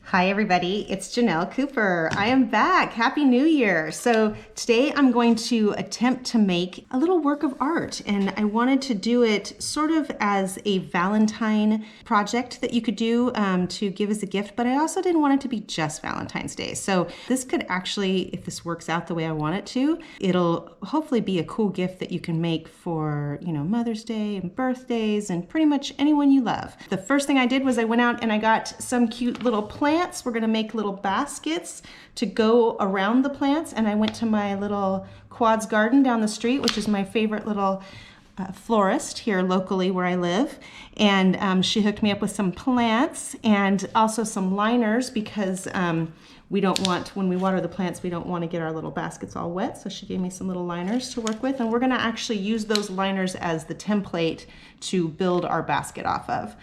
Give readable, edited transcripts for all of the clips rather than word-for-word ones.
Hi everybody, it's Ginell Cooper. I am back. Happy New Year. So today I'm going to attempt to make a little work of art, and I wanted to do it sort of as a Valentine project that you could do to give as a gift, but I also didn't want it to be just Valentine's Day. So this could actually, if this works out the way I want it to, it'll hopefully be a cool gift that you can make for, Mother's Day and birthdays and pretty much anyone you love. The first thing I did was I went out and I got some cute little plants. We're gonna make little baskets to go around the plants, and I went to my little Quads garden down the street, which is my favorite little florist here locally where I live, and she hooked me up with some plants and also some liners because we don't want, when we water the plants, we don't want to get our little baskets all wet, so she gave me some little liners to work with, and we're going to actually use those liners as the template to build our basket off of.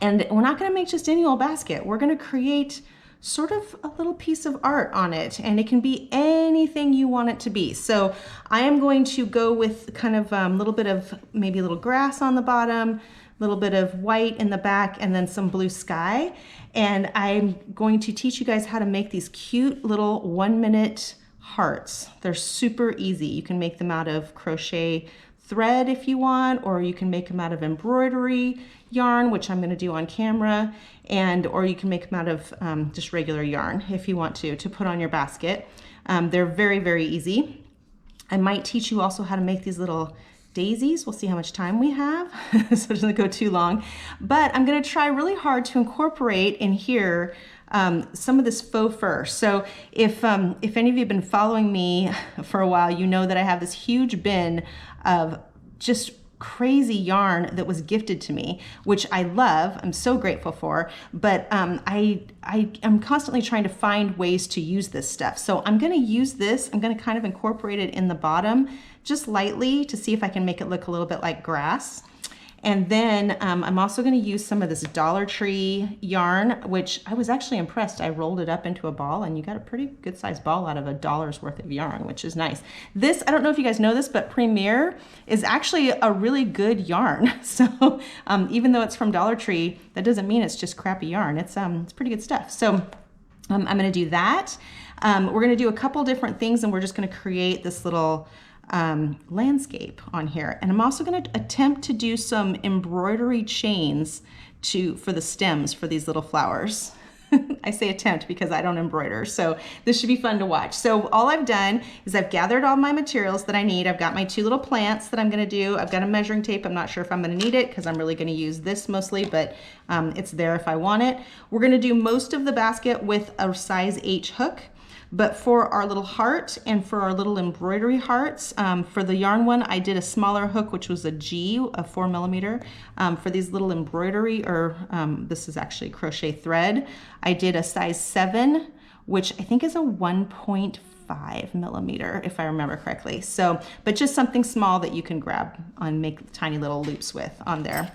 And we're not going to make just any old basket. We're going to create sort of a little piece of art on it, and it can be anything you want it to be. So I am going to go with kind of a little bit of maybe a little grass on the bottom, a little bit of white in the back, and then some blue sky. And I'm going to teach you guys how to make these cute little 1-minute hearts. They're super easy. You can make them out of crochet thread if you want, or you can make them out of embroidery yarn, which I'm going to do on camera, or you can make them out of just regular yarn if you want to put on your basket. They're very, very easy. I might teach you also how to make these little daisies. We'll see how much time we have, so it doesn't go too long. But I'm going to try really hard to incorporate in here some of this faux fur. So if any of you have been following me for a while, you know that I have this huge bin of just crazy yarn that was gifted to me, which I love. I'm so grateful for, but I am constantly trying to find ways to use this stuff. So I'm going to use this. I'm going to kind of incorporate it in the bottom just lightly to see if I can make it look a little bit like grass. And then I'm also going to use some of this Dollar Tree yarn, which I was actually impressed. I rolled it up into a ball, and you got a pretty good sized ball out of $1's worth of yarn, which is nice. This, I don't know if you guys know this, but Premier is actually a really good yarn. So even though it's from Dollar Tree, that doesn't mean it's just crappy yarn. It's pretty good stuff. So I'm going to do that. We're going to do a couple different things, and we're just going to create this little landscape on here. And I'm also going to attempt to do some embroidery chains for the stems for these little flowers. I say attempt because I don't embroider, so this should be fun to watch. So all I've done is I've gathered all my materials that I need. I've got my 2 little plants that I'm going to do. I've got a measuring tape. I'm not sure if I'm going to need it because I'm really going to use this mostly, but it's there if I want it. We're going to do most of the basket with a size H hook. But for our little heart and for our little embroidery hearts, for the yarn one, I did a smaller hook, which was a G, a 4mm. For these little embroidery, this is actually crochet thread, I did a size 7, which I think is a 1.5mm, if I remember correctly. So, but just something small that you can grab and make tiny little loops with on there.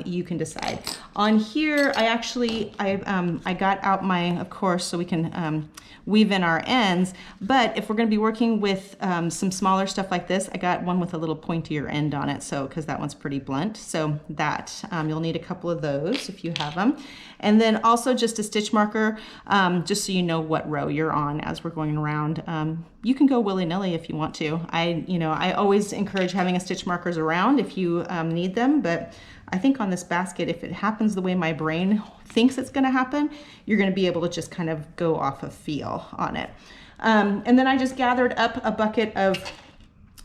You can decide. On here, I got out my, of course, so we can weave in our ends, but if we're going to be working with some smaller stuff like this, I got one with a little pointier end on it, so because that one's pretty blunt, so that you'll need a couple of those if you have them. And then also just a stitch marker, just so you know what row you're on as we're going around. You can go willy-nilly if you want to. I always encourage having a stitch markers around if you need them, but I think on this basket, if it happens the way my brain thinks it's going to happen, you're going to be able to just kind of go off of feel on it. And then I just gathered up a bucket of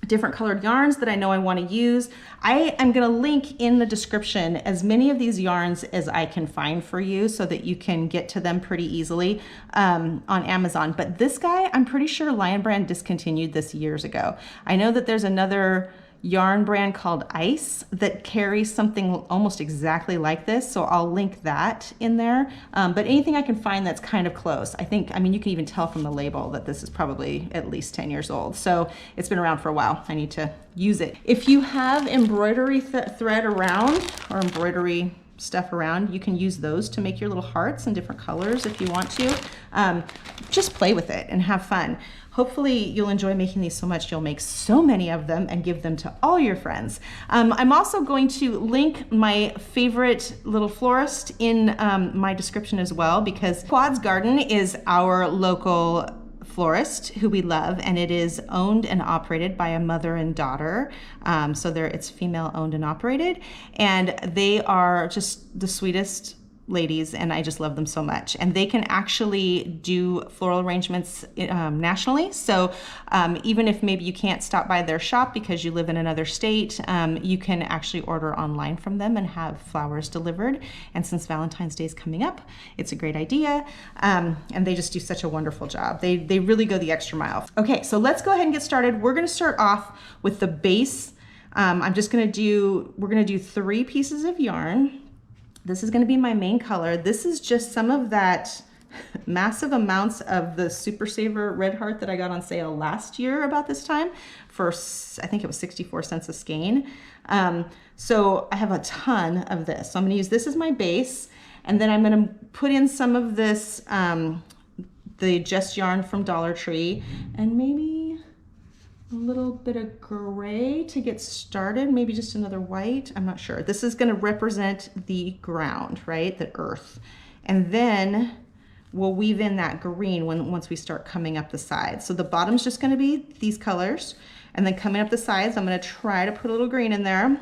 different colored yarns that I know I want to use. I am going to link in the description as many of these yarns as I can find for you so that you can get to them pretty easily on Amazon. But this guy, I'm pretty sure Lion Brand discontinued this years ago. I know that there's another yarn brand called Ice that carries something almost exactly like this, so I'll link that in there. But anything I can find that's kind of close. I mean, you can even tell from the label that this is probably at least 10 years old, so it's been around for a while. I need to use it. If you have embroidery thread around, or embroidery stuff around, you can use those to make your little hearts in different colors if you want to. Just play with it and have fun. Hopefully you'll enjoy making these so much you'll make so many of them and give them to all your friends. I'm also going to link my favorite little florist in my description as well, because Quad's Garden is our local florist who we love, and it is owned and operated by a mother and daughter. So it's female owned and operated, and they are just the sweetest ladies, and I just love them so much. And they can actually do floral arrangements nationally. So even if maybe you can't stop by their shop because you live in another state, you can actually order online from them and have flowers delivered. And since Valentine's Day is coming up, it's a great idea. And they just do such a wonderful job. They really go the extra mile. Okay, so let's go ahead and get started. We're gonna start off with the base. We're gonna do 3 pieces of yarn. This is going to be my main color. This is just some of that massive amounts of the Super Saver Red Heart that I got on sale last year about this time for, I think it was 64 cents a skein. So I have a ton of this. So I'm going to use this as my base, and then I'm going to put in some of this, the Just Yarn from Dollar Tree, and maybe a little bit of gray to get started, maybe just another white, I'm not sure. This is gonna represent the ground, right, the earth. And then we'll weave in that green once we start coming up the sides. So the bottom's just gonna be these colors, and then coming up the sides, I'm gonna try to put a little green in there.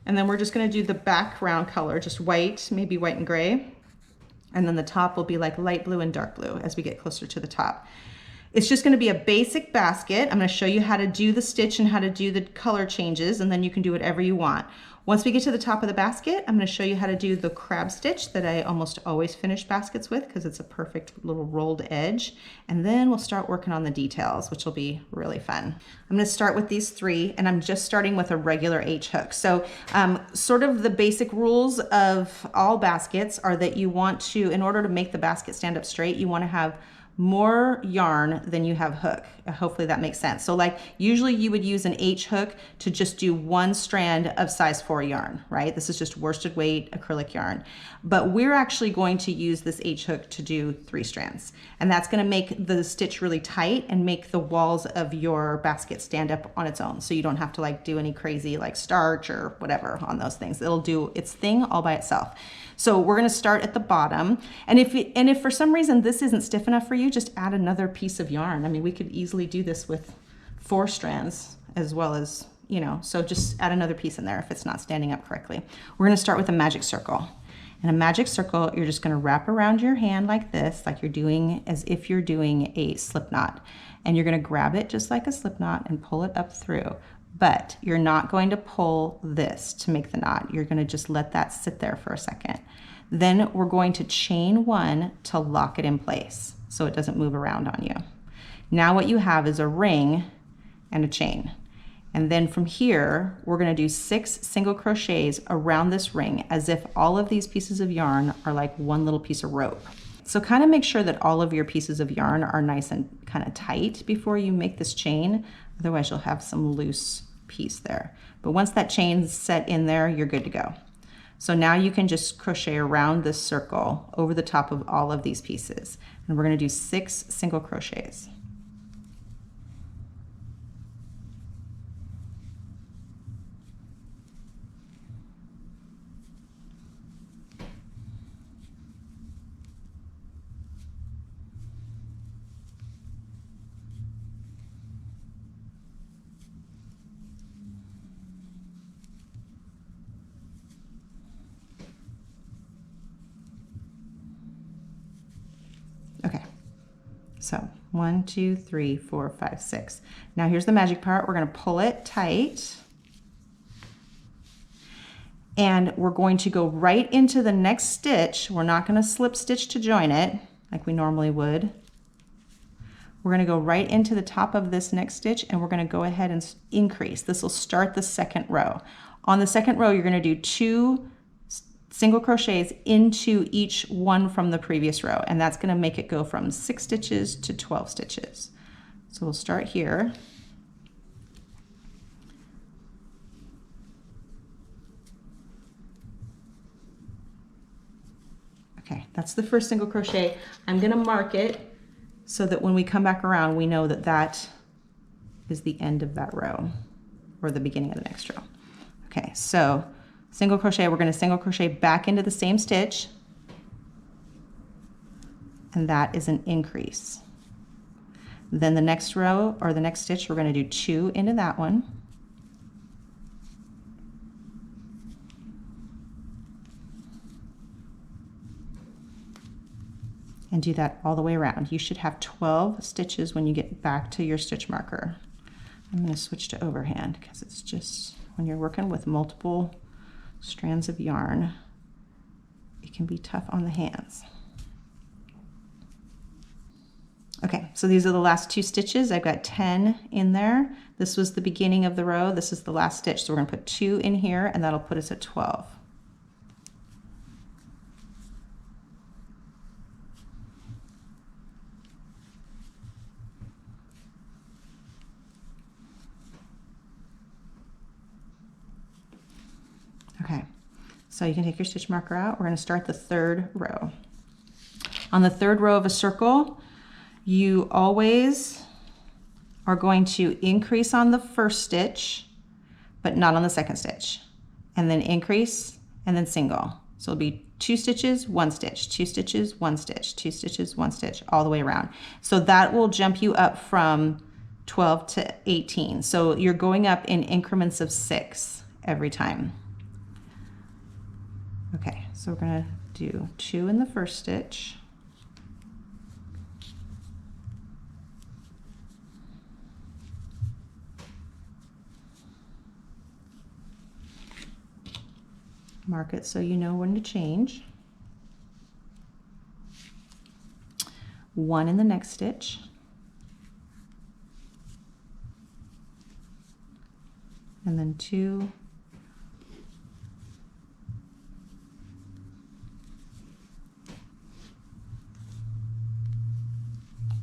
And then we're just gonna do the background color, just white, maybe white and gray. And then the top will be like light blue and dark blue as we get closer to the top. It's just gonna be a basic basket. I'm gonna show you how to do the stitch and how to do the color changes, and then you can do whatever you want. Once we get to the top of the basket, I'm gonna show you how to do the crab stitch that I almost always finish baskets with because it's a perfect little rolled edge. And then we'll start working on the details, which will be really fun. I'm gonna start with these 3, and I'm just starting with a regular H hook. So sort of the basic rules of all baskets are that you want to, in order to make the basket stand up straight, you wanna have more yarn than you have hook. Hopefully that makes sense. So like usually you would use an H hook to just do 1 strand of size 4 yarn, right? This is just worsted weight acrylic yarn. But we're actually going to use this H hook to do 3 strands. And that's gonna make the stitch really tight and make the walls of your basket stand up on its own. So you don't have to like do any crazy like starch or whatever on those things. It'll do its thing all by itself. So we're gonna start at the bottom. And if for some reason this isn't stiff enough for you, just add another piece of yarn. I mean, we could easily do this with 4 strands as well as, you know, so just add another piece in there if it's not standing up correctly. We're gonna start with a magic circle. And a magic circle, you're just gonna wrap around your hand like this, like you're doing, as if you're doing a slip knot. And you're gonna grab it just like a slip knot and pull it up through. But you're not going to pull this to make the knot. You're gonna just let that sit there for a second. Then we're going to chain 1 to lock it in place so it doesn't move around on you. Now what you have is a ring and a chain. And then from here, we're gonna do 6 single crochets around this ring as if all of these pieces of yarn are like one little piece of rope. So kind of make sure that all of your pieces of yarn are nice and kind of tight before you make this chain. Otherwise you'll have some loose piece there. But once that chain's set in there, you're good to go. So now you can just crochet around this circle over the top of all of these pieces. And we're gonna do 6 single crochets. Okay, so 1, 2, 3, 4, 5, 6. Now here's the magic part. We're gonna pull it tight, and we're going to go right into the next stitch. We're not gonna slip stitch to join it like we normally would. We're gonna go right into the top of this next stitch, and we're gonna go ahead and increase. This will start the second row. On the second row, you're gonna do 2 single crochets into each one from the previous row, and that's going to make it go from 6 stitches to 12 stitches. So we'll start here. Okay, that's the first single crochet. I'm gonna mark it so that when we come back around, we know that that is the end of that row or the beginning of the next row. Okay, so single crochet, we're gonna single crochet back into the same stitch, and that is an increase. Then the next row or the next stitch, we're gonna do 2 into that one. And do that all the way around. You should have 12 stitches when you get back to your stitch marker. I'm going to switch to overhand because it's just when you're working with multiple strands of yarn, it can be tough on the hands. Okay, so these are the last 2 stitches. I've got 10 in there. This was the beginning of the row. This is the last stitch. So we're going to put 2 in here, and that'll put us at 12. Okay, so you can take your stitch marker out. We're going to start the 3rd row. On the 3rd row of a circle, you always are going to increase on the first stitch, but not on the second stitch, and then increase and then single. So it'll be 2 stitches, 1 stitch, 2 stitches, 1 stitch, 2 stitches, 1 stitch, all the way around. So that will jump you up from 12 to 18. So you're going up in increments of 6 every time. Okay, so we're going to do 2 in the first stitch. Mark it so you know when to change. 1 in the next stitch. And then 2.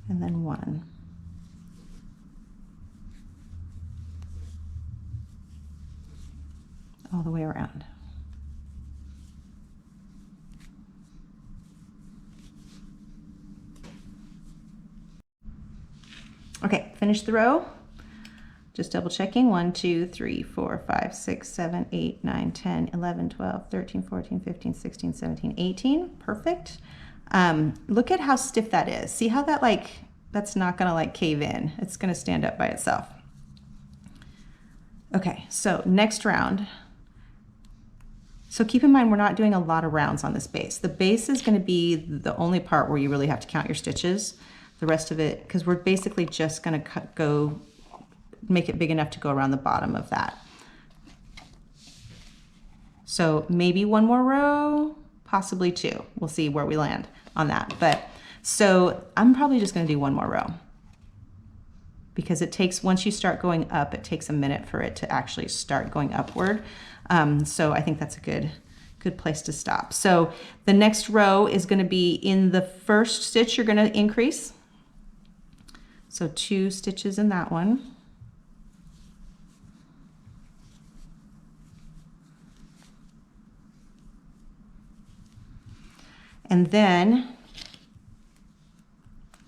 And then 1. All the way around. Okay, finish the row. Just double checking. 1, 2, 3, 4, 5, 6, 7, 8, 9, 10, 11, 12, 13, 14, 15, 16, 17, 18. Perfect. Look at how stiff that is. See how that that's not gonna cave in. It's gonna stand up by itself. Okay, so next round. So keep in mind, we're not doing a lot of rounds on this base. The base is gonna be the only part where you really have to count your stitches. The rest of it, because we're basically just gonna make it big enough to go around the bottom of that. So maybe 1 more row, possibly 2. We'll see where we land on that. But so I'm probably just going to do 1 more row because it takes, once you start going up, it takes a minute for it to actually start going upward. So I think that's a good place to stop. So the next row is going to be in the first stitch, you're going to increase. So 2 stitches in that one. And then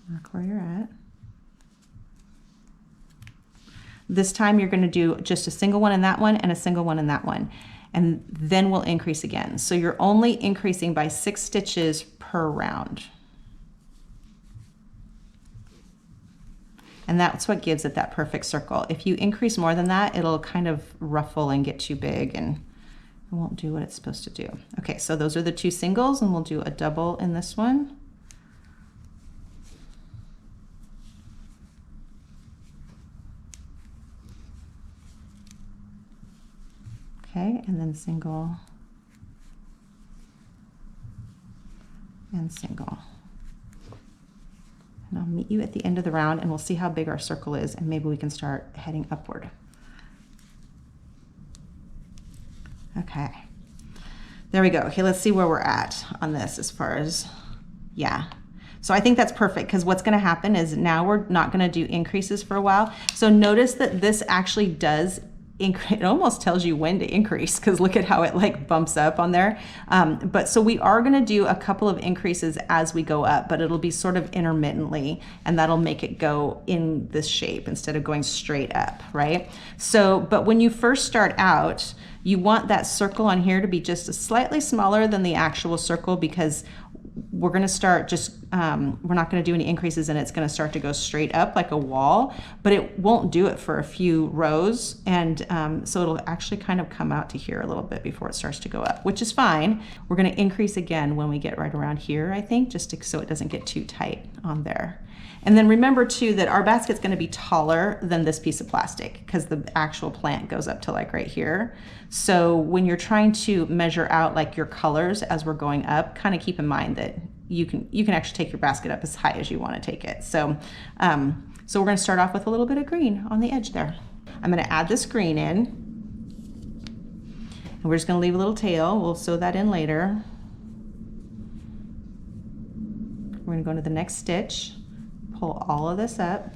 mark where you're at. This time you're going to do just a single one in that one and a single one in that one. And then we'll increase again. So you're only increasing by 6 stitches per round. And that's what gives it that perfect circle. If you increase more than that, it'll kind of ruffle and get too big and it won't do what it's supposed to do. Okay, so those are the 2 singles, and we'll do a double in this one. Okay, and then single and single. And I'll meet you at the end of the round and we'll see how big our circle is and maybe we can start heading upward. Okay, there we go. Okay, let's see where we're at on this as far as, yeah. So I think that's perfect because what's gonna happen is now we're not gonna do increases for a while. So notice that this actually does it almost tells you when to increase, because look at how it like bumps up on there. But so we are going to do a couple of increases as we go up, but it'll be sort of intermittently, and that'll make it go in this shape instead of going straight up, right? So, but when you first start out, you want that circle on here to be just slightly smaller than the actual circle, because we're going to start just, we're not going to do any increases, and it's going to start to go straight up like a wall, but it won't do it for a few rows. And so it'll actually kind of come out to here a little bit before it starts to go up, which is fine. We're going to increase again when we get right around here, I think, just so it doesn't get too tight on there. And then remember too that our basket's going to be taller than this piece of plastic, because the actual plant goes up to like right here. So when you're trying to measure out like your colors as we're going up, kind of keep in mind that you can actually take your basket up as high as you want to take it. So so we're going to start off with a little bit of green on the edge there. I'm going to add this green in, and we're just going to leave a little tail. We'll sew that in later. We're going to go into the next stitch, pull all of this up,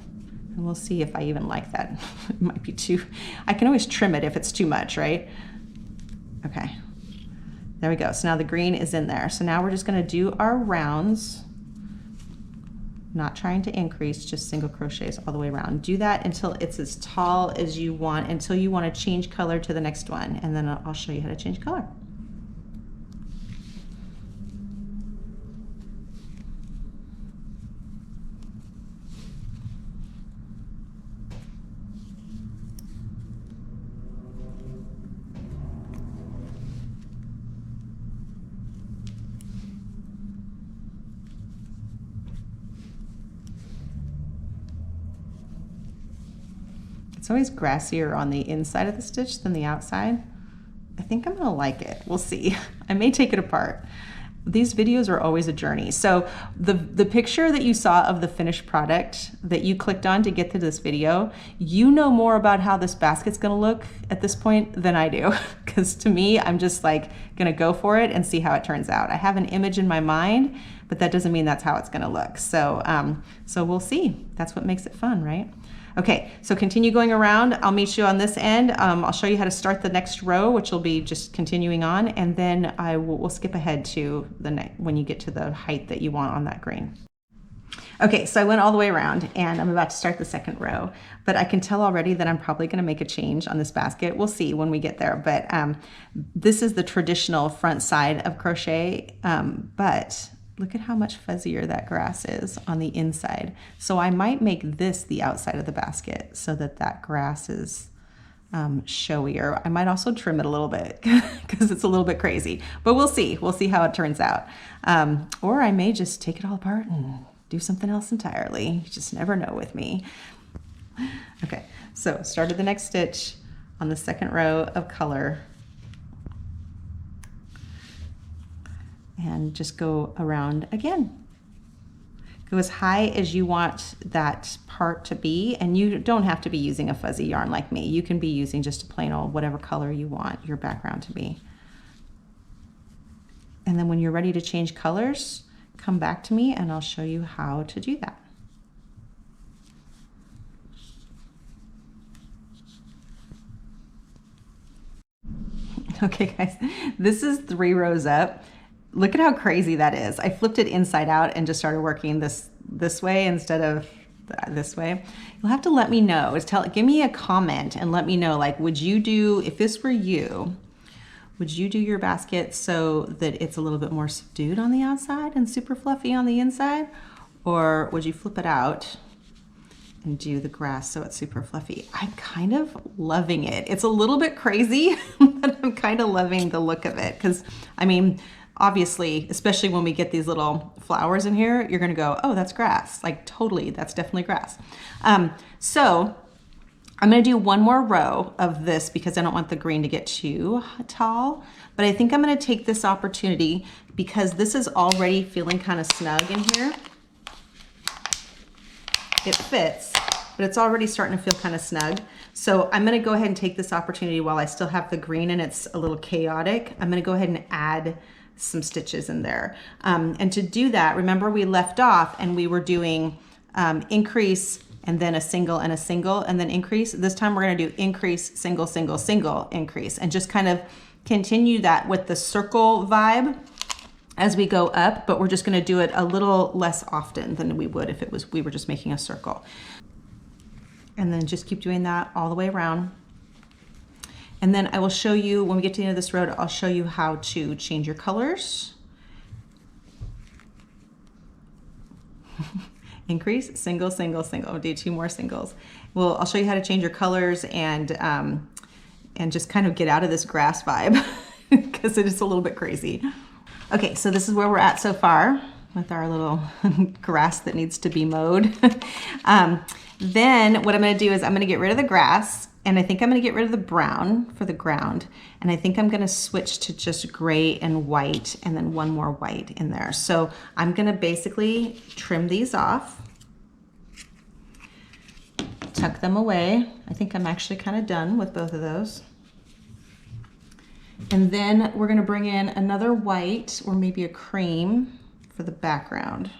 and we'll see if I even like that. It might be too, I can always trim it if it's too much, right? Okay, there we go. So now the green is in there. So now we're just going to do our rounds, not trying to increase, just single crochets all the way around. Do that until it's as tall as you want, until you want to change color to the next one, and then I'll show you how to change color. It's always grassier on the inside of the stitch than the outside. I think I'm gonna like it. We'll see. I may take it apart. These videos are always a journey. So the picture that you saw of the finished product that you clicked on to get to this video, you know more about how this basket's gonna look at this point than I do. Because to me, I'm just like gonna go for it and see how it turns out. I have an image in my mind, but that doesn't mean that's how it's gonna look. So, so we'll see. That's what makes it fun, right? Okay, so continue going around. I'll meet you on this end. I'll show you how to start the next row, which will be just continuing on, and then we'll skip ahead to when you get to the height that you want on that green. Okay, so I went all the way around, and I'm about to start the second row, but I can tell already that I'm probably gonna make a change on this basket. We'll see when we get there, but this is the traditional front side of crochet, but look at how much fuzzier that grass is on the inside. So I might make this the outside of the basket so that that grass is showier. I might also trim it a little bit because it's a little bit crazy, but we'll see. We'll see how it turns out. Or I may just take it all apart and do something else entirely. You just never know with me. Okay, so started the next stitch on the second row of color, and just go around again. Go as high as you want that part to be, and you don't have to be using a fuzzy yarn like me. You can be using just a plain old whatever color you want your background to be. And then when you're ready to change colors, come back to me and I'll show you how to do that. Okay guys, this is 3 rows up. Look at how crazy that is. I flipped it inside out and just started working this way instead of this way. You'll have to let me know. Give me a comment and let me know, like, would you do, if this were you, would you do your basket so that it's a little bit more subdued on the outside and super fluffy on the inside? Or would you flip it out and do the grass so it's super fluffy? I'm kind of loving it. It's a little bit crazy, but I'm kind of loving the look of it. Because, I mean, obviously, especially when we get these little flowers in here, you're gonna go, oh, that's grass. Like totally, that's definitely grass. So I'm gonna do one more row of this because I don't want the green to get too tall, but I think I'm gonna take this opportunity because this is already feeling kind of snug in here. It fits, but it's already starting to feel kind of snug. So I'm gonna go ahead and take this opportunity while I still have the green and it's a little chaotic. I'm gonna go ahead and add some stitches in there. And to do that, remember we left off and we were doing increase, and then a single and a single, and then increase. This time we're going to do increase, single, single, single, increase, and just kind of continue that with the circle vibe as we go up, but we're just going to do it a little less often than we would if we were just making a circle. And then just keep doing that all the way around. And then I will show you, when we get to the end of this row, I'll show you how to change your colors. Increase, single, single, single. I'll do 2 more singles. Well, I'll show you how to change your colors and just kind of get out of this grass vibe because it is a little bit crazy. Okay, so this is where we're at so far with our little grass that needs to be mowed. Then what I'm going to do is I'm going to get rid of the grass, and I think I'm going to get rid of the brown for the ground, and I think I'm going to switch to just gray and white, and then one more white in there. So I'm going to basically trim these off, tuck them away. I think I'm actually kind of done with both of those. And then we're going to bring in another white or maybe a cream for the background.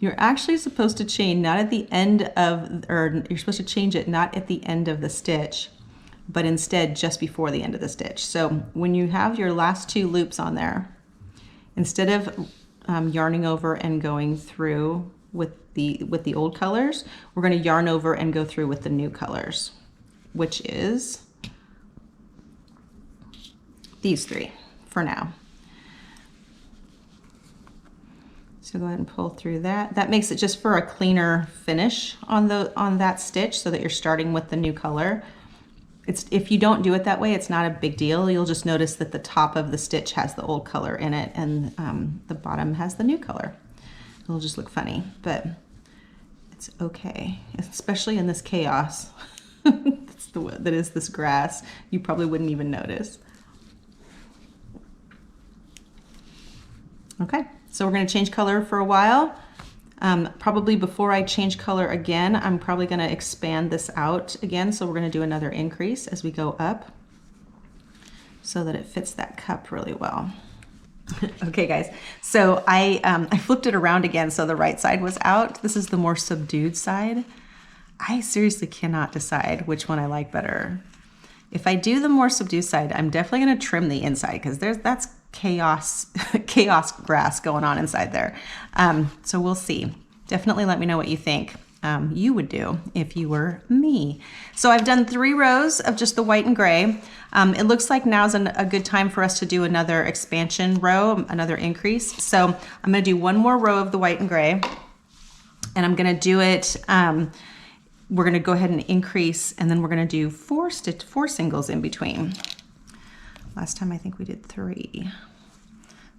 You're actually supposed to chain not at the end of, or you're supposed to change it not at the end of the stitch, but instead just before the end of the stitch. So when you have your last 2 loops on there, instead of yarning over and going through with the old colors, we're going to yarn over and go through with the new colors, which is these 3 for now. So go ahead and pull through that. That makes it just for a cleaner finish on that stitch, so that you're starting with the new color. If you don't do it that way, it's not a big deal. You'll just notice that the top of the stitch has the old color in it, and the bottom has the new color. It'll just look funny, but it's okay, especially in this chaos that is this grass. You probably wouldn't even notice. Okay, so we're going to change color for a while. Probably before I change color again, I'm probably going to expand this out again. So we're going to do another increase as we go up so that it fits that cup really well. Okay, guys, so I flipped it around again so the right side was out. This is the more subdued side. I seriously cannot decide which one I like better. If I do the more subdued side, I'm definitely going to trim the inside because that's chaos grass going on inside there. So we'll see. Definitely let me know what you think you would do if you were me. So I've done 3 rows of just the white and gray. It looks like now's a good time for us to do another expansion row, another increase. So I'm going to do 1 more row of the white and gray, and I'm going to do it. We're going to go ahead and increase, and then we're going to do 4 singles in between. Last time I think we did 3.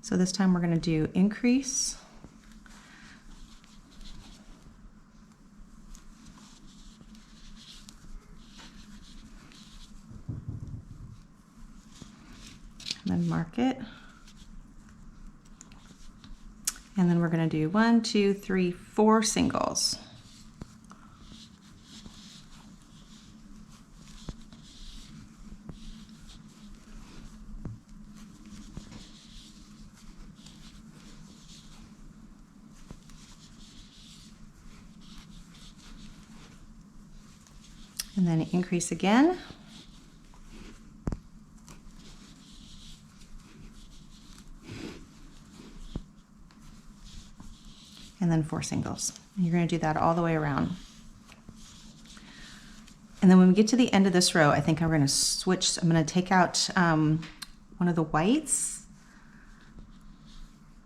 So this time we're going to do increase, and then mark it, and then we're going to do 1, 2, 3, 4 singles. And then increase again. And then 4 singles. And you're going to do that all the way around. And then when we get to the end of this row, I think I'm going to switch. I'm going to take out one of the whites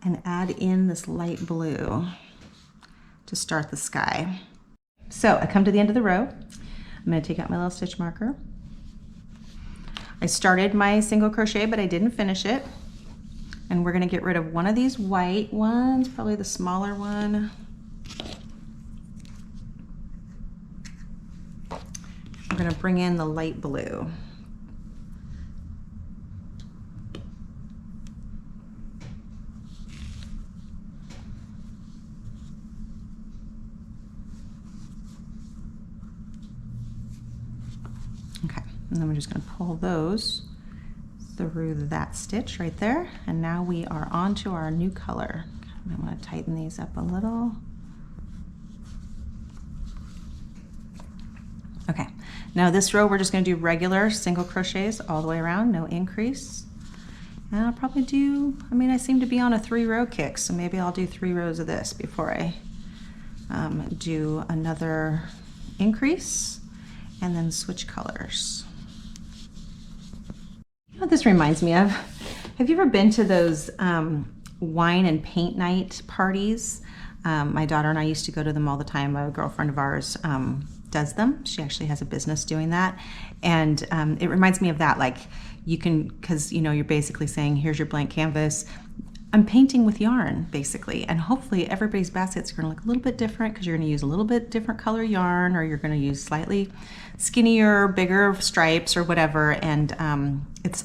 and add in this light blue to start the sky. So I come to the end of the row. I'm going to take out my little stitch marker. I started my single crochet, but I didn't finish it. And we're going to get rid of one of these white ones, probably the smaller one. We're going to bring in the light blue. Okay, and then we're just going to pull those through that stitch right there, and now we are on to our new color. I want to tighten these up a little. Okay, now this row we're just going to do regular single crochets all the way around, no increase. And I'll probably do, I mean, I seem to be on a 3-row kick, so maybe I'll do 3 rows of this before I do another increase and then switch colors. You know what this reminds me of? Have you ever been to those wine and paint night parties? My daughter and I used to go to them all the time. A girlfriend of ours does them. She actually has a business doing that. And it reminds me of that, like you can, because you know, you're basically saying, here's your blank canvas. I'm painting with yarn, basically, and hopefully everybody's baskets are going to look a little bit different because you're going to use a little bit different color yarn, or you're going to use slightly skinnier, bigger stripes or whatever, and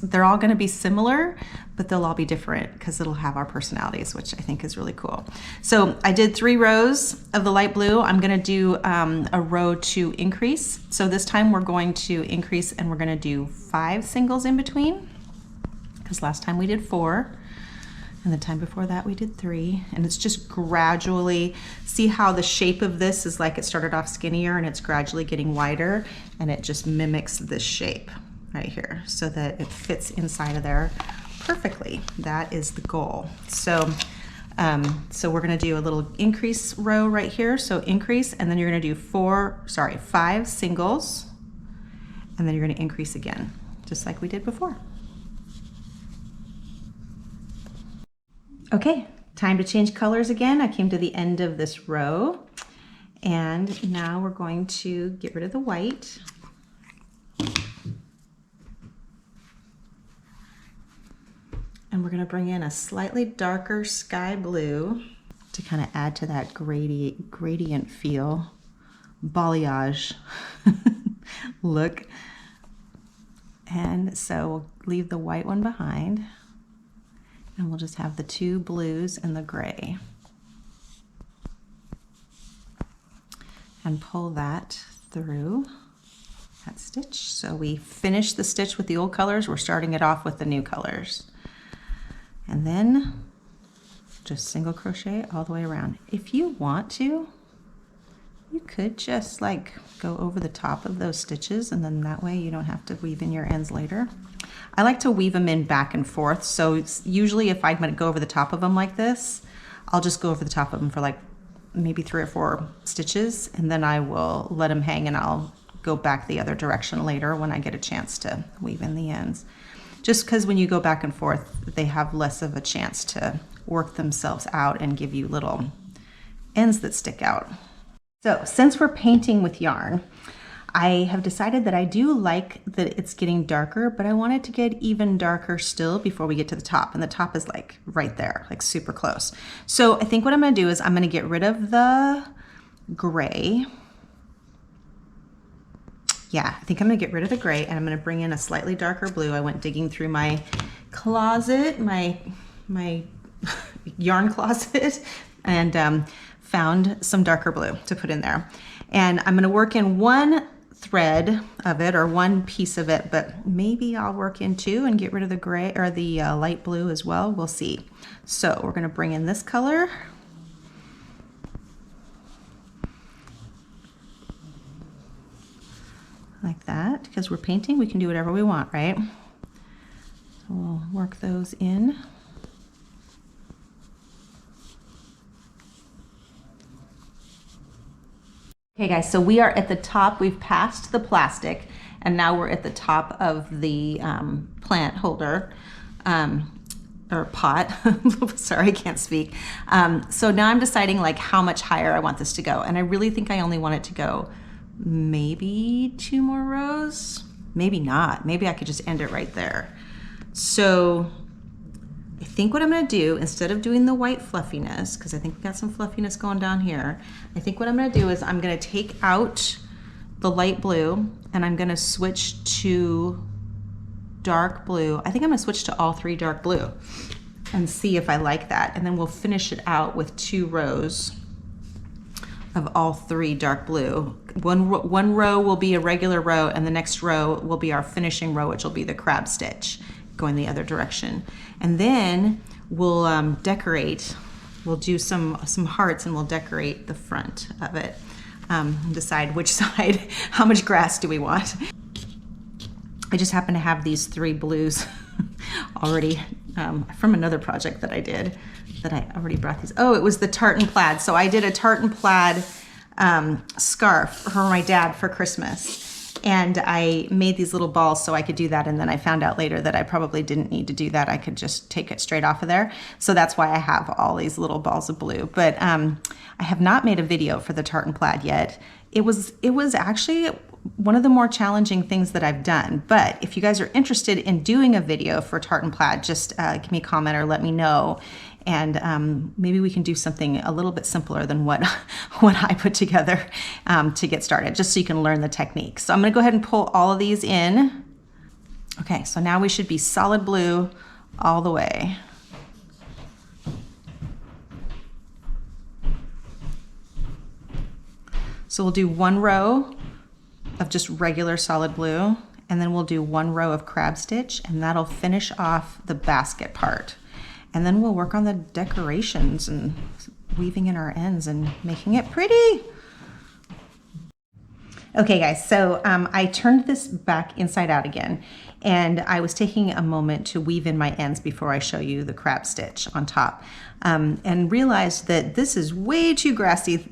they're all going to be similar, but they'll all be different because it'll have our personalities, which I think is really cool. So I did 3 rows of the light blue. I'm going to do a row to increase. So this time we're going to increase and we're going to do 5 singles in between, because last time we did 4. And the time before that we did 3, and it's just gradually, see how the shape of this is like it started off skinnier and it's gradually getting wider, and it just mimics this shape right here so that it fits inside of there perfectly. That is the goal. So we're gonna do a little increase row right here. So increase, and then you're gonna do 5 singles, and then you're gonna increase again, just like we did before. Okay, time to change colors again. I came to the end of this row, and now we're going to get rid of the white. And we're gonna bring in a slightly darker sky blue to kind of add to that gradient feel, balayage look. And so we'll leave the white one behind. And we'll just have the 2 blues and the gray. And pull that through that stitch. So we finish the stitch with the old colors. We're starting it off with the new colors. And then just single crochet all the way around. If you want to, you could just like go over the top of those stitches, and then that way you don't have to weave in your ends later. I like to weave them in back and forth. So usually if I'm going to go over the top of them like this, I'll just go over the top of them for like maybe 3 or 4 stitches, and then I will let them hang and I'll go back the other direction later when I get a chance to weave in the ends. Just because when you go back and forth, they have less of a chance to work themselves out and give you little ends that stick out. So since we're painting with yarn, I have decided that I do like that it's getting darker, but I want it to get even darker still before we get to the top. And the top is like right there, like super close. So I think what I'm gonna do is I'm gonna get rid of the gray. Yeah, I think I'm gonna get rid of the gray, and I'm gonna bring in a slightly darker blue. I went digging through my closet, my yarn closet, and found some darker blue to put in there. And I'm gonna work in 1 thread of it, or 1 piece of it, but maybe I'll work in 2 and get rid of the gray or the light blue as well. We'll see. So we're gonna bring in this color. Like that, because we're painting, we can do whatever we want, right? So we'll work those in. Okay guys, so we are at the top. We've passed the plastic, and now we're at the top of the plant holder, or pot. Sorry, I can't speak. So now I'm deciding like how much higher I want this to go. And I really think I only want it to go maybe 2 more rows, maybe not. Maybe I could just end it right there. So I think what I'm gonna do, instead of doing the white fluffiness, because I think we got some fluffiness going down here, I think what I'm gonna do is I'm gonna take out the light blue and I'm gonna switch to dark blue. I think I'm gonna switch to all 3 dark blue and see if I like that. And then we'll finish it out with 2 rows of all 3 dark blue. One row will be a regular row, and the next row will be our finishing row, which will be the crab stitch going the other direction. And then we'll decorate. We'll do some hearts, and we'll decorate the front of it. decide which side, how much grass do we want. I just happen to have these 3 blues already from another project that I did, that I already brought these. Oh, it was the tartan plaid. So I did a tartan plaid scarf for my dad for Christmas. And I made these little balls so I could do that. And then I found out later that I probably didn't need to do that. I could just take it straight off of there. So that's why I have all these little balls of blue. But I have not made a video for the tartan plaid yet. It was actually one of the more challenging things that I've done. But if you guys are interested in doing a video for tartan plaid, just give me a comment or let me know. And maybe we can do something a little bit simpler than what I put together to get started, just so you can learn the technique. So I'm gonna go ahead and pull all of these in. Okay, so now we should be solid blue all the way. So we'll do 1 row of just regular solid blue, and then we'll do 1 row of crab stitch, and that'll finish off the basket part. And then we'll work on the decorations and weaving in our ends and making it pretty. Okay guys, so I turned this back inside out again, and I was taking a moment to weave in my ends before I show you the crab stitch on top, and realized that this is way too grassier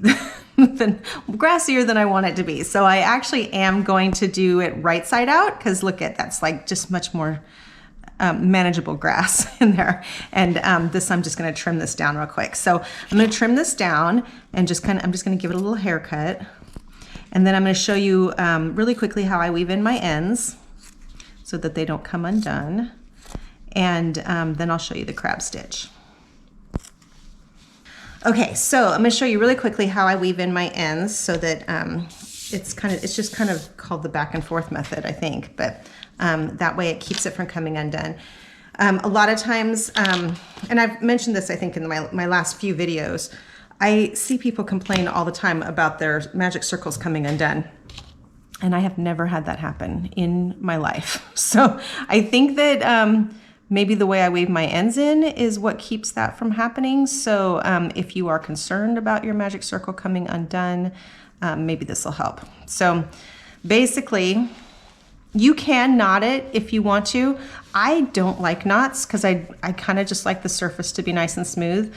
than I want it to be. So I actually am going to do it right side out, because look at, that's like just much more manageable grass in there. And I'm just gonna trim this down real quick. So I'm gonna trim this down and I'm just gonna give it a little haircut. And then I'm gonna show you really quickly how I weave in my ends so that they don't come undone. And then I'll show you the crab stitch. Okay, so I'm gonna show you really quickly how I weave in my ends so that it's just kind of called the back and forth method, I think, but that way it keeps it from coming undone. A lot of times, and I've mentioned this, I think, in my last few videos, I see people complain all the time about their magic circles coming undone. And I have never had that happen in my life. So I think that maybe the way I weave my ends in is what keeps that from happening. So if you are concerned about your magic circle coming undone, maybe this will help. So basically, you can knot it if you want to. I don't like knots because I kind of just like the surface to be nice and smooth.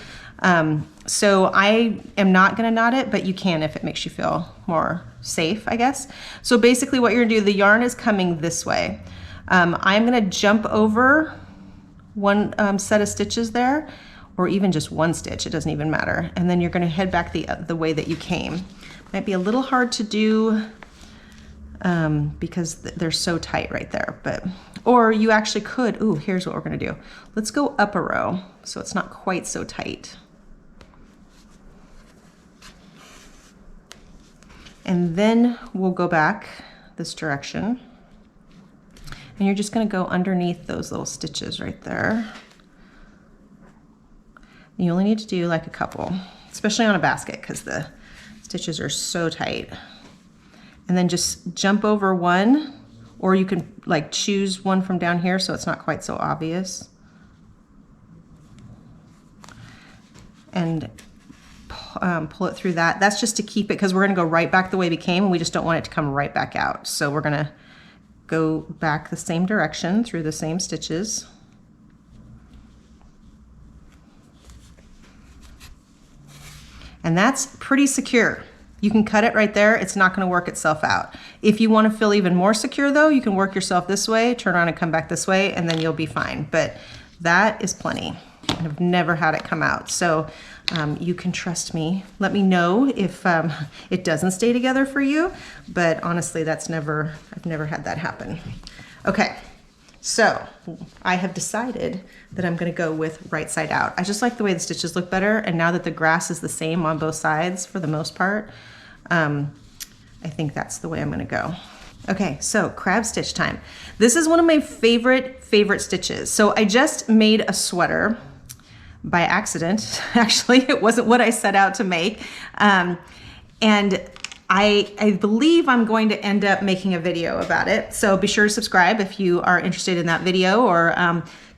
So I am not gonna knot it, but you can if it makes you feel more safe, I guess. So basically what you're gonna do, the yarn is coming this way. I'm gonna jump over 1 set of stitches there, or even just 1 stitch, it doesn't even matter. And then you're gonna head back the way that you came. Might be a little hard to do because they're so tight right there, or you actually could, ooh, here's what we're gonna do. Let's go up a row so it's not quite so tight. And then we'll go back this direction. And you're just gonna go underneath those little stitches right there. You only need to do like a couple, especially on a basket, because the stitches are so tight. And then just jump over 1, or you can like choose 1 from down here so it's not quite so obvious. And pull it through that. That's just to keep it, because we're gonna go right back the way we came, and we just don't want it to come right back out. So we're gonna go back the same direction through the same stitches. And that's pretty secure. You can cut it right there. It's not gonna work itself out. If you wanna feel even more secure though, you can work yourself this way, turn around and come back this way, and then you'll be fine. But that is plenty. I've never had it come out. So you can trust me. Let me know if it doesn't stay together for you. But honestly, I've never had that happen. Okay, so I have decided that I'm gonna go with right side out. I just like the way the stitches look better, and now that the grass is the same on both sides for the most part, I think that's the way I'm gonna go. Okay, so crab stitch time. This is one of my favorite stitches. So I just made a sweater by accident. Actually, it wasn't what I set out to make. And I believe I'm going to end up making a video about it. So be sure to subscribe if you are interested in that video, or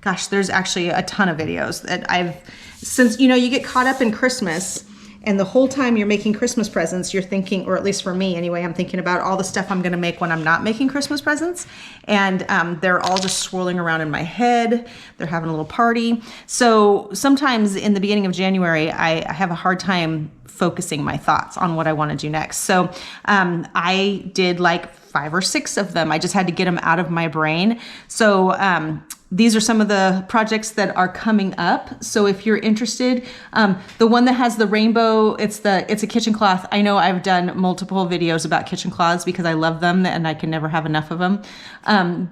gosh, there's actually a ton of videos that since, you know, you get caught up in Christmas And the whole time you're making Christmas presents, you're thinking, or at least for me anyway, I'm thinking about all the stuff I'm gonna make when I'm not making Christmas presents. And they're all just swirling around in my head. They're having a little party. So sometimes in the beginning of January, I have a hard time focusing my thoughts on what I wanna do next. So I did like 5 or 6 of them. I just had to get them out of my brain. So these are some of the projects that are coming up. So if you're interested, the one that has the rainbow, it's a kitchen cloth. I know I've done multiple videos about kitchen cloths because I love them and I can never have enough of them.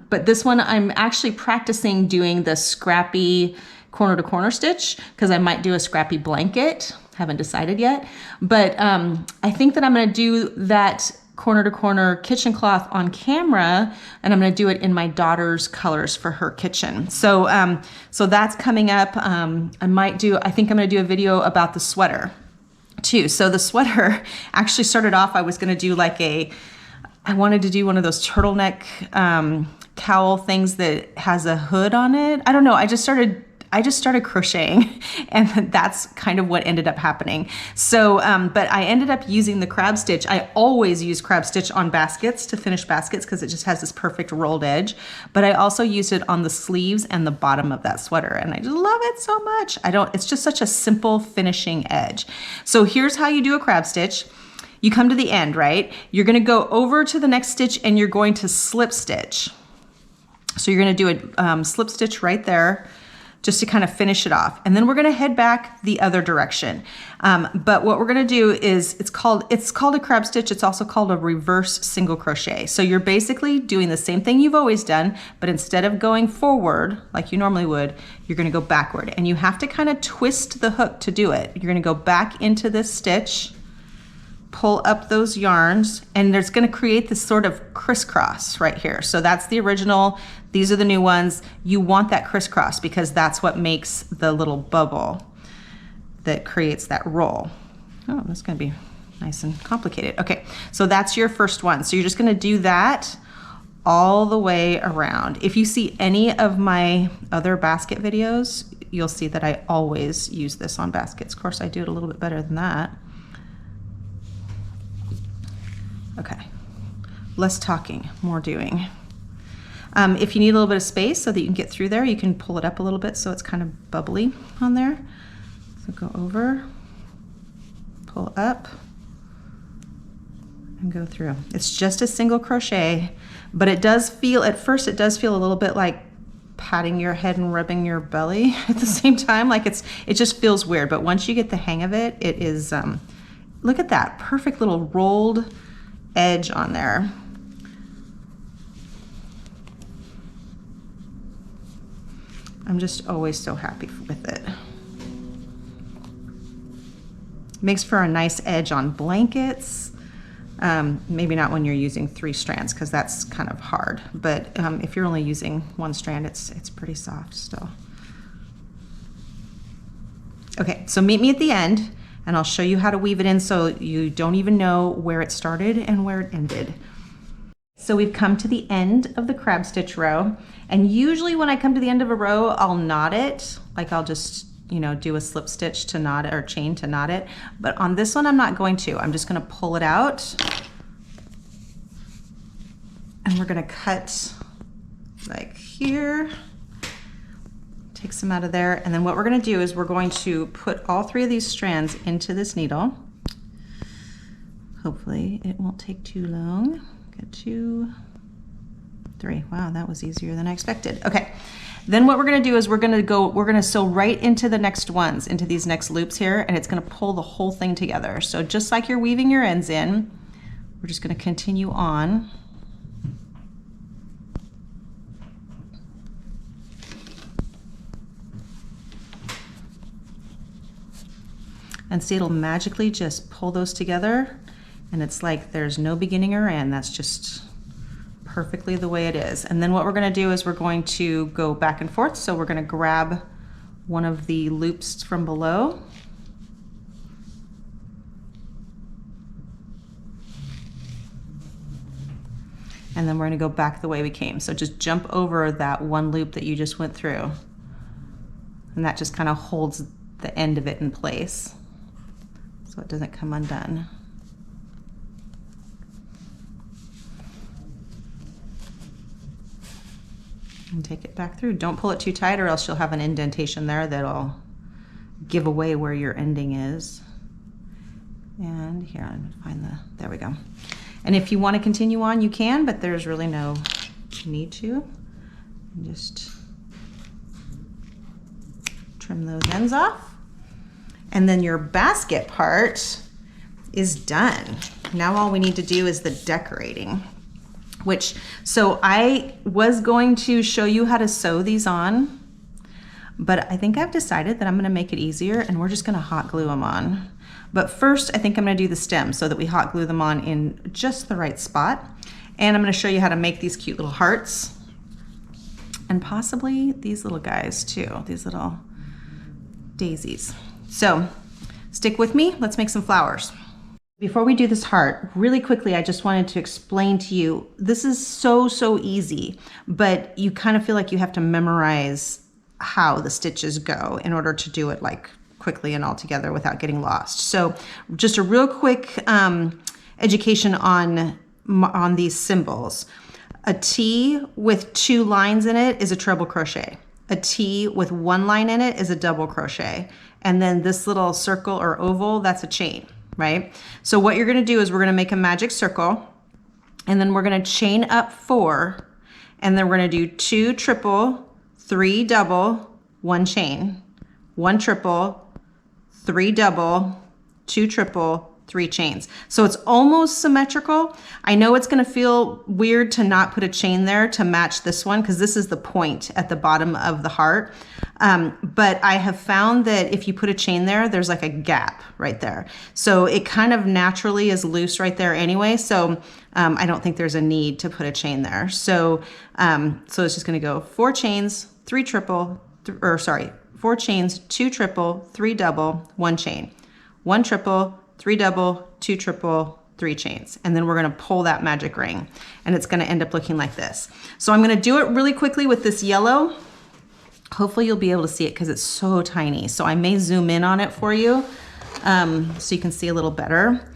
But this one, I'm actually practicing doing the scrappy corner to corner stitch because I might do a scrappy blanket. Haven't decided yet. But I think that I'm gonna do that corner to corner kitchen cloth on camera, and I'm gonna do it in my daughter's colors for her kitchen. So so that's coming up. I think I'm gonna do a video about the sweater too. So the sweater actually started off, I was gonna do like I wanted to do one of those turtleneck cowl things that has a hood on it. I don't know, I just started crocheting and that's kind of what ended up happening. So, but I ended up using the crab stitch. I always use crab stitch on baskets to finish baskets because it just has this perfect rolled edge. But I also used it on the sleeves and the bottom of that sweater. And I just love it so much. It's just such a simple finishing edge. So here's how you do a crab stitch. You come to the end, right? You're gonna go over to the next stitch and you're going to slip stitch. So you're gonna do a slip stitch right there, just to kind of finish it off. And then we're gonna head back the other direction. But what we're gonna do is, it's called a crab stitch. It's also called a reverse single crochet. So you're basically doing the same thing you've always done, but instead of going forward like you normally would, you're gonna go backward. And you have to kind of twist the hook to do it. You're gonna go back into this stitch, pull up those yarns, and there's gonna create this sort of crisscross right here. So that's the original, these are the new ones. You want that crisscross because that's what makes the little bubble that creates that roll. Oh, that's gonna be nice and complicated. Okay, so that's your first one. So you're just gonna do that all the way around. If you see any of my other basket videos, you'll see that I always use this on baskets. Of course, I do it a little bit better than that. Okay, less talking, more doing. If you need a little bit of space so that you can get through there, you can pull it up a little bit so it's kind of bubbly on there. So go over, pull up, and go through. It's just a single crochet, but it does feel, at first it does feel a little bit like patting your head and rubbing your belly at the same time. Like it just feels weird, but once you get the hang of it, it is, look at that perfect little rolled edge on there. I'm just always so happy with it. Makes for a nice edge on blankets. Maybe not when you're using 3 strands because that's kind of hard, but if you're only using 1 strand, it's pretty soft still. Okay, so meet me at the end and I'll show you how to weave it in so you don't even know where it started and where it ended. So we've come to the end of the crab stitch row, and usually when I come to the end of a row, I'll knot it. Like I'll just, you know, do a slip stitch to knot it or chain to knot it. But on this one, I'm not going to. I'm just gonna pull it out and we're gonna cut like here. Take some out of there, and then what we're gonna do is we're going to put all 3 of these strands into this needle. Hopefully it won't take too long. Get 2, 3. Wow, that was easier than I expected. Okay, then what we're gonna do is we're gonna sew right into the next ones, into these next loops here, and it's gonna pull the whole thing together. So just like you're weaving your ends in, we're just gonna continue on. And see, it'll magically just pull those together, and it's like there's no beginning or end. That's just perfectly the way it is. And then what we're gonna do is we're going to go back and forth. So we're gonna grab one of the loops from below. And then we're gonna go back the way we came. So just jump over that one loop that you just went through. And that just kind of holds the end of it in place. so it doesn't come undone. And take it back through. Don't pull it too tight or else you'll have an indentation there that'll give away where your ending is. And here, I'm gonna find there we go. And if you want to continue on, you can, but there's really no need to. And just trim those ends off. And then your basket part is done. Now all we need to do is the decorating. So I was going to show you how to sew these on, but I think I've decided that I'm gonna make it easier and we're just gonna hot glue them on. But first, I think I'm gonna do the stem so that we hot glue them on in just the right spot. And I'm gonna show you how to make these cute little hearts and possibly these little guys too, these little daisies. So stick with me, let's make some flowers. Before we do this heart, really quickly, I just wanted to explain to you, this is so easy, but you kind of feel like you have to memorize how the stitches go in order to do it like quickly and all together without getting lost. So just a real quick education on these symbols. A T with 2 lines in it is a treble crochet. A T with 1 line in it is a double crochet. And then this little circle or oval, that's a chain. Right? So what you're gonna do is we're gonna make a magic circle and then we're gonna chain up 4 and then we're gonna do 2 triple, 3 double, 1 chain, 1 triple, 3 double, 2 triple, 3 chains. So it's almost symmetrical. I know it's gonna feel weird to not put a chain there to match this one because this is the point at the bottom of the heart. But I have found that if you put a chain there, there's like a gap right there. So it kind of naturally is loose right there anyway. So I don't think there's a need to put a chain there. So it's just gonna go 4 chains, 3 triple, 4 chains, 2 triple, 3 double, 1 chain, 1 triple, 3 double, 2 triple, 3 chains. And then we're gonna pull that magic ring and it's gonna end up looking like this. So I'm gonna do it really quickly with this yellow. Hopefully you'll be able to see it because it's so tiny. So I may zoom in on it for you so you can see a little better.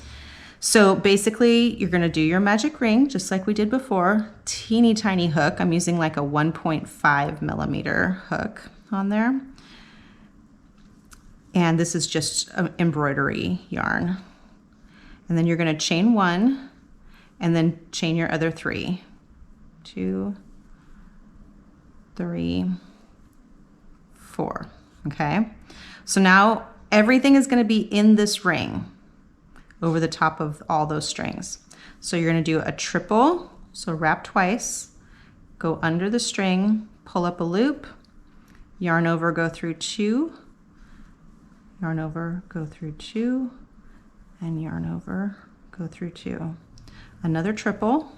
So basically you're gonna do your magic ring just like we did before. Teeny tiny hook. I'm using like a 1.5 millimeter hook on there. And this is just embroidery yarn. And then you're gonna chain 1 and then chain your other 3. 2, 3, 4, okay? So now everything is gonna be in this ring over the top of all those strings. So you're gonna do a triple, so wrap twice, go under the string, pull up a loop, yarn over, go through 2, yarn over, go through 2, and yarn over, go through 2. Another triple.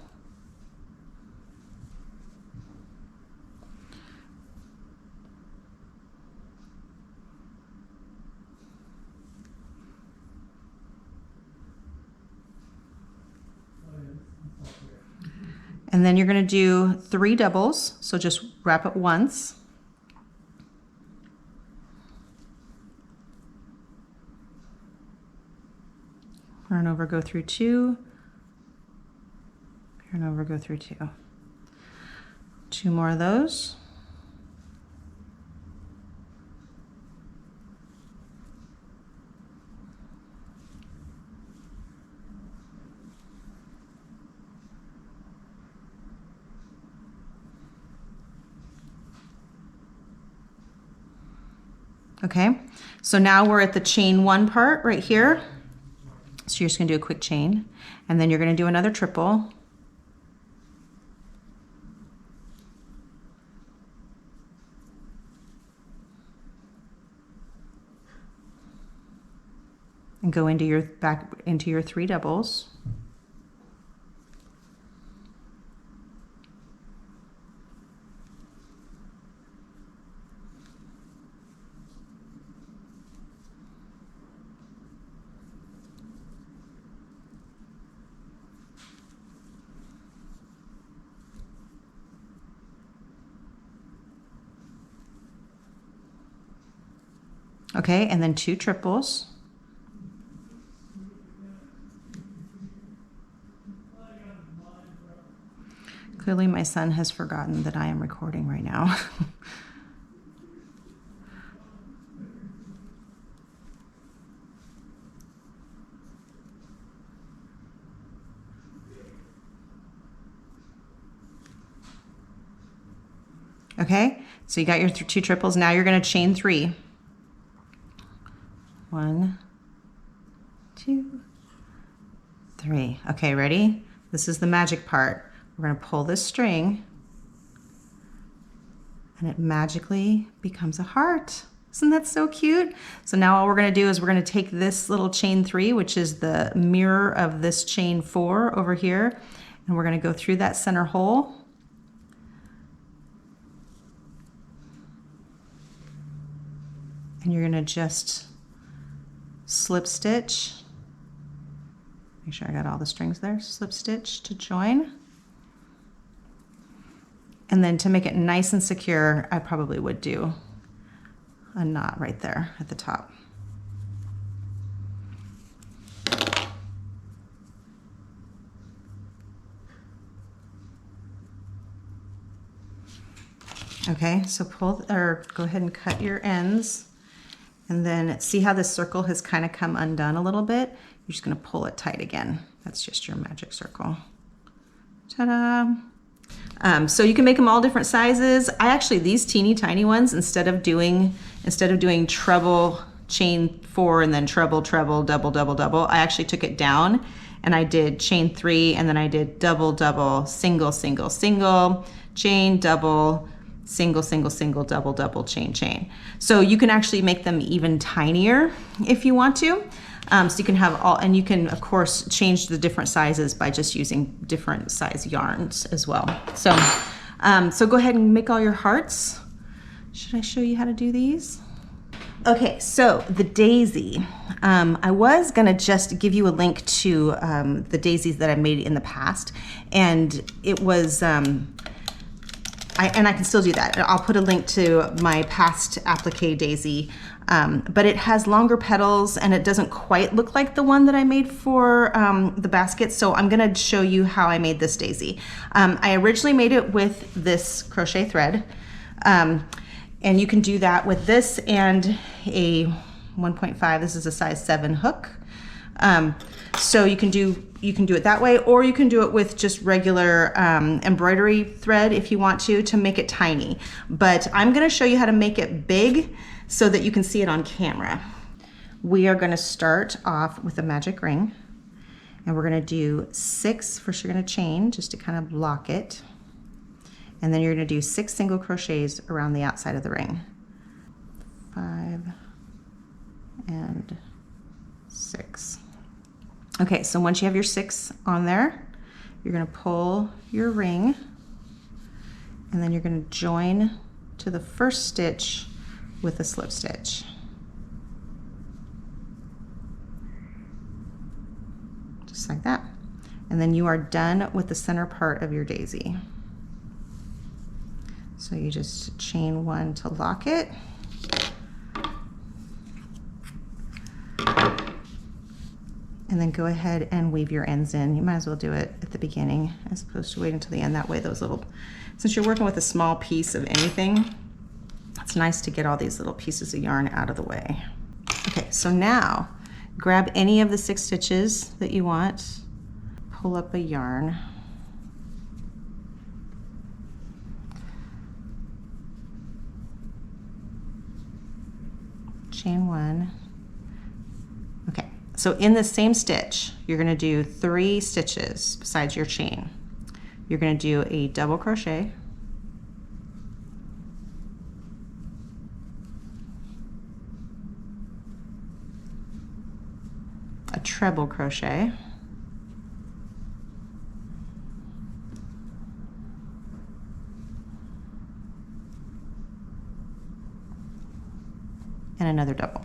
And then you're going to do 3 doubles, so just wrap it once. Yarn over, go through 2, yarn over, go through 2. 2 more of those. Okay, so now we're at the chain 1 part right here. So you're just gonna do a quick chain, and then you're gonna do another triple. And go into your back into your 3 doubles. Okay, and then 2 triples. Clearly my son has forgotten that I am recording right now. Okay, so you got your 2 triples. Now you're going to chain 3. 1, 2, 3. Okay, ready? This is the magic part. We're going to pull this string and it magically becomes a heart. Isn't that so cute? So now all we're going to do is we're going to take this little chain 3, which is the mirror of this chain 4 over here, and we're going to go through that center hole. And you're going to just slip stitch. Make sure I got all the strings there. Slip stitch to join. And then to make it nice and secure, I probably would do a knot right there at the top. Okay, so pull or go ahead and cut your ends. And then see how this circle has kind of come undone a little bit? You're just going to pull it tight again. That's just your magic circle. Ta-da! So you can make them all different sizes. I actually, these teeny tiny ones, instead of doing treble chain 4 and then treble, treble, double, double, double, I actually took it down and I did chain 3 and then I did double, double, single, single, single, chain, double, single, single, single, double, double, chain, chain. So you can actually make them even tinier if you want to. So you can have all, and you can of course change the different sizes by just using different size yarns as well. So, so go ahead and make all your hearts. Should I show you how to do these? Okay, so the daisy. I was gonna just give you a link to the daisies that I made in the past, and it was, I can still do that. I'll put a link to my past applique daisy, but it has longer petals and it doesn't quite look like the one that I made for the basket. So I'm gonna show you how I made this daisy. I originally made it with this crochet thread, and you can do that with this and a 1.5, this is a size 7 hook. So you can do it that way, or you can do it with just regular embroidery thread if you want to make it tiny. But I'm gonna show you how to make it big so that you can see it on camera. We are gonna start off with a magic ring, and we're gonna do 6, first you're gonna chain just to kind of block it. And then you're gonna do 6 single crochets around the outside of the ring. 5 and 6. Okay, so once you have your 6 on there, you're gonna pull your ring and then you're gonna join to the first stitch with a slip stitch. Just like that. And then you are done with the center part of your daisy. So you just chain 1 to lock it. And then go ahead and weave your ends in. You might as well do it at the beginning as opposed to wait until the end. That way those little, since you're working with a small piece of anything, it's nice to get all these little pieces of yarn out of the way. Okay, so now grab any of the 6 stitches that you want, pull up a yarn, chain 1. Okay, so in the same stitch, you're gonna do 3 stitches besides your chain. You're gonna do a double crochet, a treble crochet, and another double.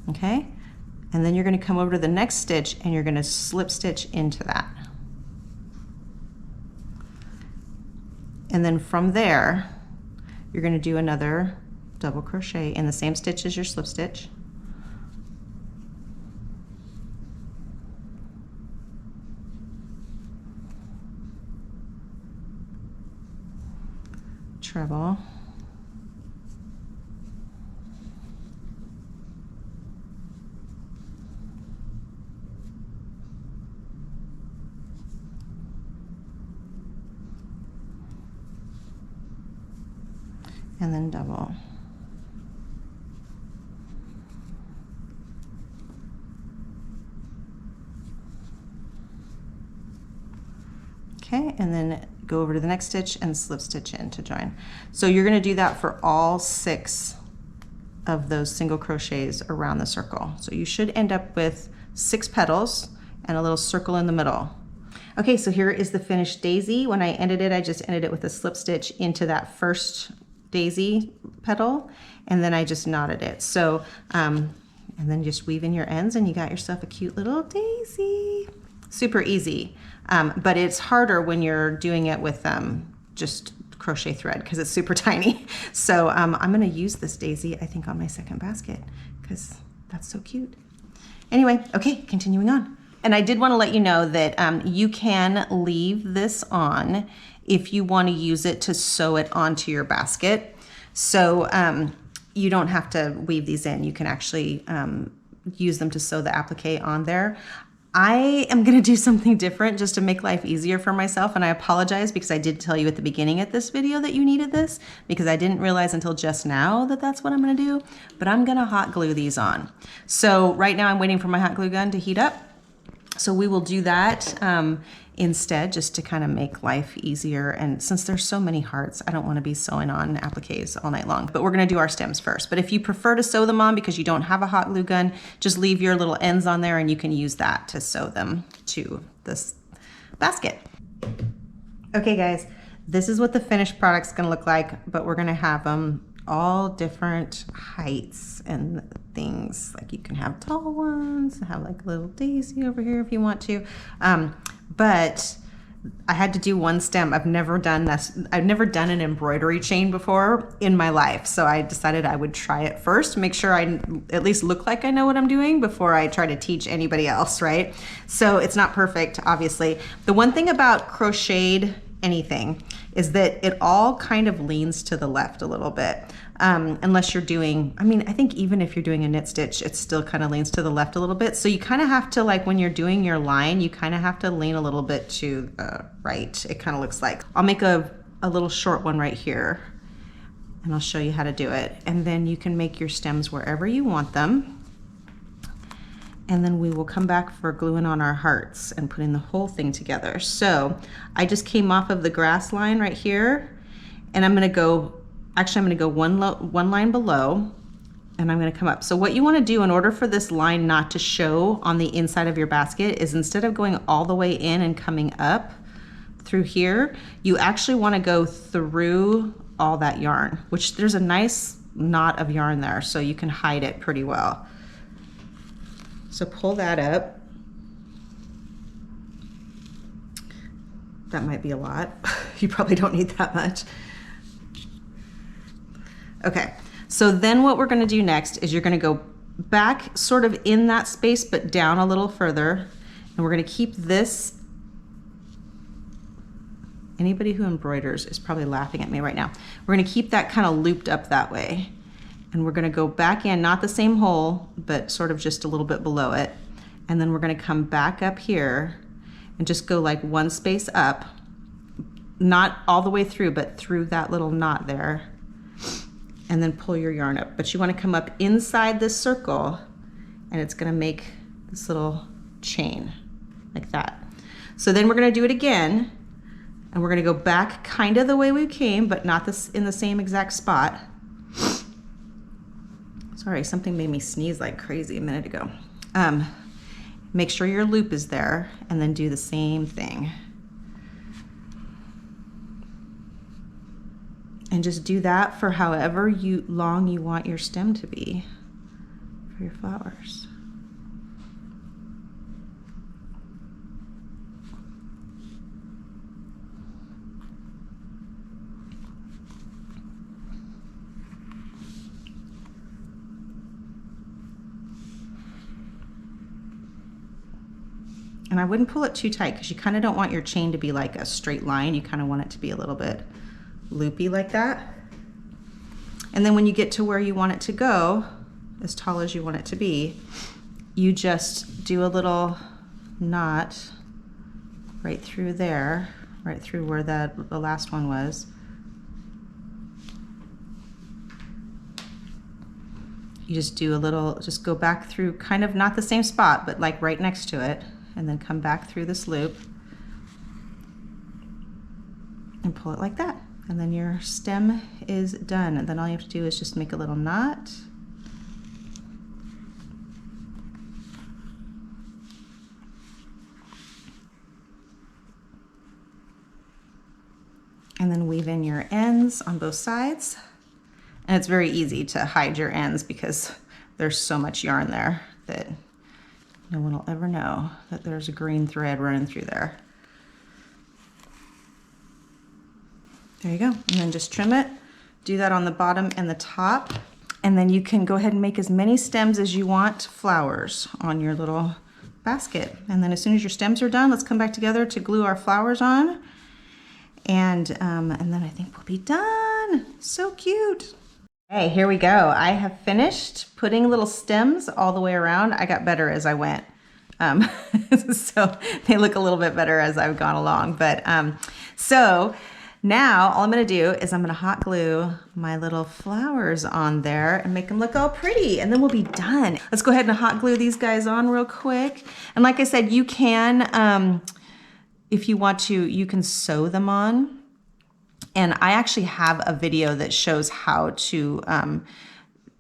Okay, and then you're going to come over to the next stitch and you're going to slip stitch into that. And then from there, you're going to do another double crochet in the same stitch as your slip stitch. treble. And then double. Okay, and then go over to the next stitch and slip stitch in to join. So you're going to do that for all 6 of those single crochets around the circle. So you should end up with 6 petals and a little circle in the middle. Okay, so here is the finished daisy. When I ended it, I just ended it with a slip stitch into that first daisy petal, and then I just knotted it. So, and then just weave in your ends and you got yourself a cute little daisy. Super easy, but it's harder when you're doing it with just crochet thread because it's super tiny. So I'm gonna use this daisy, I think, on my second basket because that's so cute. Anyway, okay, continuing on. And I did want to let you know that you can leave this on if you want to use it to sew it onto your basket. So you don't have to weave these in. You can actually use them to sew the applique on there. I am going to do something different just to make life easier for myself, and I apologize because I did tell you at the beginning of this video that you needed this because I didn't realize until just now that that's what I'm going to do, but I'm going to hot glue these on. So right now I'm waiting for my hot glue gun to heat up. So we will do that instead, just to kind of make life easier. And since there's so many hearts, I don't want to be sewing on appliques all night long, but we're going to do our stems first. But if you prefer to sew them on because you don't have a hot glue gun, just leave your little ends on there and you can use that to sew them to this basket. Okay guys, this is what the finished product's going to look like, but we're going to have them all different heights and things. Like you can have tall ones, have like a little daisy over here if you want to. But I had to do one stem. I've never done this. I've never done an embroidery chain before in my life. So I decided I would try it first, make sure I at least look like I know what I'm doing before I try to teach anybody else, right? So it's not perfect, obviously. The one thing about crocheted anything is that it all kind of leans to the left a little bit. Unless you're doing, I mean, I think even if you're doing a knit stitch, it still kind of leans to the left a little bit. So you kind of have to, like when you're doing your line, you kind of have to lean a little bit to the right. It kind of looks like. I'll make a little short one right here and I'll show you how to do it. And then you can make your stems wherever you want them. And then we will come back for gluing on our hearts and putting the whole thing together. So I just came off of the grass line right here, and I'm gonna go, actually I'm gonna go one line below, and I'm gonna come up. So what you wanna do in order for this line not to show on the inside of your basket is instead of going all the way in and coming up through here, you actually wanna go through all that yarn, which there's a nice knot of yarn there, so you can hide it pretty well. So pull that up. That might be a lot. You probably don't need that much. Okay, so then what we're gonna do next is you're gonna go back sort of in that space, but down a little further. And we're gonna keep this, anybody who embroiders is probably laughing at me right now. We're gonna keep that kind of looped up that way. And we're gonna go back in, not the same hole, but sort of just a little bit below it. And then we're gonna come back up here and just go like one space up, not all the way through, but through that little knot there. And then pull your yarn up. But you wanna come up inside this circle and it's gonna make this little chain like that. So then we're gonna do it again and we're gonna go back kind of the way we came, but not this in the same exact spot. Sorry, something made me sneeze like crazy a minute ago. Make sure your loop is there and then do the same thing. And just do that for however long you want your stem to be for your flowers. And I wouldn't pull it too tight because you kind of don't want your chain to be like a straight line. You kind of want it to be a little bit loopy like that. And then when you get to where you want it to go, as tall as you want it to be, you just do a little knot right through there, right through where the last one was. You just do a little, just go back through, kind of not the same spot, but like right next to it, and then come back through this loop and pull it like that. And then your stem is done. And then all you have to do is just make a little knot. And then weave in your ends on both sides. And it's very easy to hide your ends because there's so much yarn there that no one will ever know that there's a green thread running through there. There you go. And then just trim it. Do that on the bottom and the top. And then you can go ahead and make as many stems as you want flowers on your little basket. And then as soon as your stems are done, let's come back together to glue our flowers on. And then I think we'll be done. So cute. Hey, here we go. I have finished putting little stems all the way around. I got better as I went. So they look a little bit better as I've gone along. But so now all I'm gonna do is I'm gonna hot glue my little flowers on there and make them look all pretty, and then we'll be done. Let's go ahead and hot glue these guys on real quick. And like I said, you can, if you want to, you can sew them on. And I actually have a video that shows how to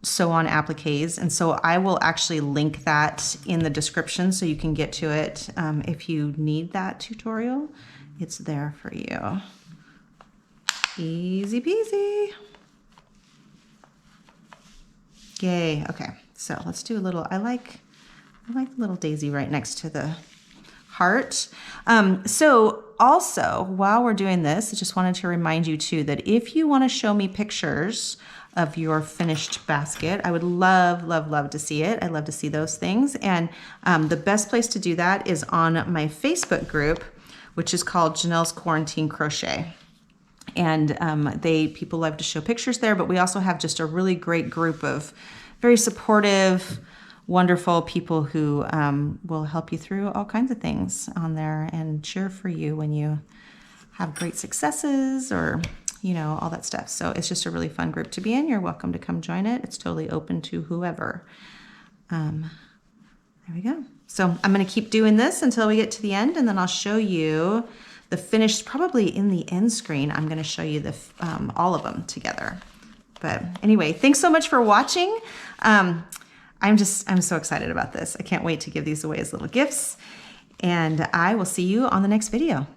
sew on appliques. And so I will actually link that in the description so you can get to it. If you need that tutorial, it's there for you. Easy peasy. Yay, okay. So let's do a little, I like the little daisy right next to the heart. So also, while we're doing this, I just wanted to remind you too that if you want to show me pictures of your finished basket, I would love, love, love to see it. I love to see those things. And the best place to do that is on my Facebook group, which is called Ginell's Quarantine Crochet. And people love to show pictures there, but we also have just a really great group of very supportive, wonderful people who will help you through all kinds of things on there and cheer for you when you have great successes or, you know, all that stuff. So it's just a really fun group to be in. You're welcome to come join it. It's totally open to whoever. There we go. So I'm going to keep doing this until we get to the end, and then I'll show you the finished, probably in the end screen. I'm going to show you the all of them together. But anyway, thanks so much for watching. I'm so excited about this. I can't wait to give these away as little gifts, and I will see you on the next video.